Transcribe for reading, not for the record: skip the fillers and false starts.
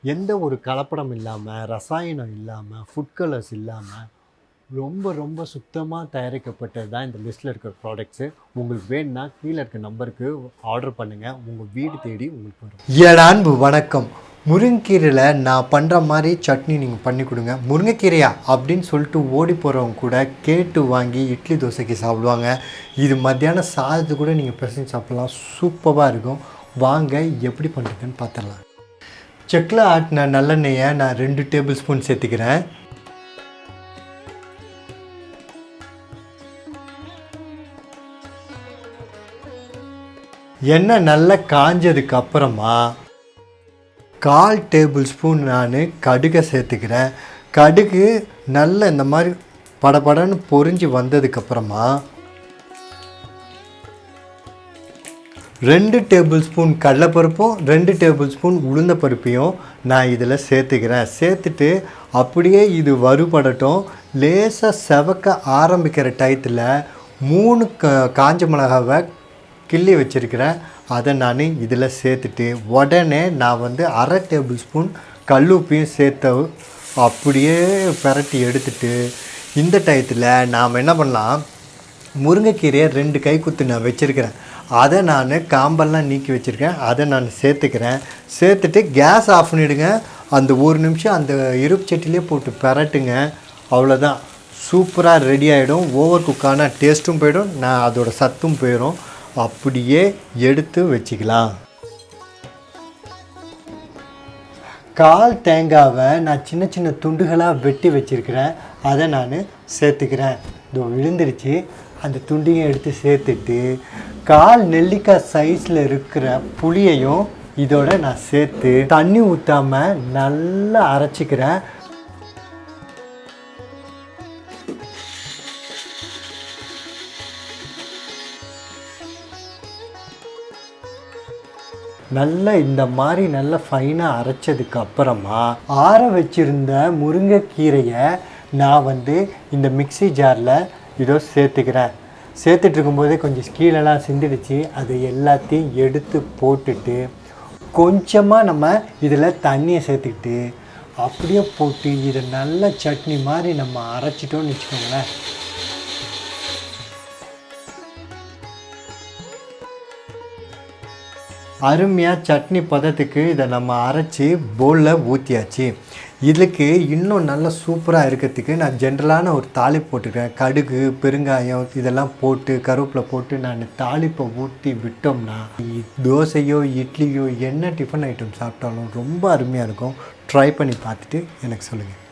எந்த ஒரு கலப்படம் இல்லாமல், ரசாயனம் இல்லாமல், ஃபுட் கலர்ஸ் இல்லாமல் ரொம்ப ரொம்ப சுத்தமாக தயாரிக்கப்பட்டது தான் இந்த லிஸ்ட்டில் இருக்கிற ப்ராடக்ட்ஸு. உங்களுக்கு வேணும்னா கீழே இருக்க நம்பருக்கு ஆர்டர் பண்ணுங்கள். உங்கள் வீடு தேடி உங்களுக்கு வரும். என் அன்பு வணக்கம். முருங்கைக்கீரையில் நான் பண்ணுற மாதிரி சட்னி நீங்கள் பண்ணி கொடுங்க. முருங்கைக்கீரையா அப்படின்னு சொல்லிட்டு ஓடி போகிறவங்க கூட கேட்டு வாங்கி இட்லி தோசைக்கு சாப்பிடுவாங்க. இது மத்தியானம் சாதத்து கூட நீங்கள் பிசைஞ்சு சாப்பிட்லாம். சூப்பராக இருக்கும். வாங்க எப்படி பண்ணுறதுன்னு பார்த்துடலாம். செக்கில் ஆட்டின நல்லெண்ணெயை நான் 2 டேபிள் ஸ்பூன் சேர்த்துக்கிறேன். எண்ணெய் நல்லா காஞ்சதுக்கு அப்புறமா 1/4 டேபிள் ஸ்பூன் நான் கடுகை சேர்த்துக்கிறேன். கடுகு நல்ல இந்த மாதிரி படபடன்னு பொரிஞ்சு வந்ததுக்கப்புறமா 2 டேபிள் ஸ்பூன் கடலைப்பருப்பும் 2 டேபிள் ஸ்பூன் உளுந்த பருப்பையும் நான் இதில் சேர்த்துக்கிறேன். சேர்த்துட்டு அப்படியே இது வறுபடட்டும். லேசாக செவக்க ஆரம்பிக்கிற டயத்தில் 3 காஞ்ச மிளகாவை கிள்ளி வச்சுருக்கிறேன். அதை நான் இதில் சேர்த்துட்டு உடனே நான் 1/2 டேபிள் ஸ்பூன் கல்லுப்பையும் சேர்த்து அப்படியே பிரட்டி எடுத்துட்டு இந்த டயத்தில் நாம் என்ன பண்ணலாம், முருங்கைக்கீரையை 2 கைக்குத்து நான் வச்சுருக்கிறேன். அதை நான் காம்பெல்லாம் நீக்கி வச்சுருக்கேன். அதை நான் சேர்த்துக்கிறேன். சேர்த்துட்டு கேஸ் ஆஃப் பண்ணிவிடுங்க. அந்த 1 நிமிஷம் அந்த இருப்பு சட்டிலே போட்டு பிரட்டுங்க. அவ்வளோதான், சூப்பராக ரெடி ஆகிடும். ஓவர் குக்கான டேஸ்ட்டும் போயிடும், நான் அதோட சத்தும் போயிடும். அப்படியே எடுத்து வச்சுக்கலாம். 1/4 தேங்காவை நான் சின்ன சின்ன துண்டுகளாக வெட்டி வச்சுருக்கிறேன். அதை நான் சேர்த்துக்கிறேன். இதோ விழுந்துருச்சு. அந்த துண்டையும் எடுத்து சேர்த்துட்டு 1/4 நெல்லிக்காய் சைஸில் இருக்கிற புளியையும் இதோட நான் சேர்த்து தண்ணி ஊற்றாமல் நல்லா அரைச்சிக்கிறேன். நல்லா இந்த மாதிரி நல்லா ஃபைனாக அரைச்சதுக்கு அப்புறமா ஆற வச்சுருந்த முருங்கைக்கீரையை நான் இந்த மிக்ஸி ஜாரில் இதோ சேர்த்துக்கிறேன். சேர்த்துட்டு இருக்கும்போதே கொஞ்சம் கீழெல்லாம் சிந்திடுச்சு. அதை எல்லாத்தையும் எடுத்து போட்டுட்டு கொஞ்சமாக நம்ம இதில் தண்ணியை சேர்த்துக்கிட்டு அப்படியே போட்டு இதை நல்ல சட்னி மாதிரி நம்ம அரைச்சிட்டோன்னு வச்சுக்கோங்களேன். அருமையாக சட்னி பதத்துக்கு இதை நம்ம அரைச்சி பவுலில் ஊற்றியாச்சு. இதுக்கு இன்னும் நல்லா சூப்பராக இருக்கிறதுக்கு நான் ஜென்ரலான ஒரு தாளிப்பு போட்டுக்கிறேன். கடுகு, பெருங்காயம் இதெல்லாம் போட்டு கருவேப்பிலை போட்டு நான் தாளிப்பை ஊற்றி விட்டோம்னா தோசையோ இட்லியோ என்ன டிஃபன் ஐட்டம் சாப்பிட்டாலும் ரொம்ப அருமையாக இருக்கும். ட்ரை பண்ணி பார்த்துட்டு எனக்கு சொல்லுங்கள்.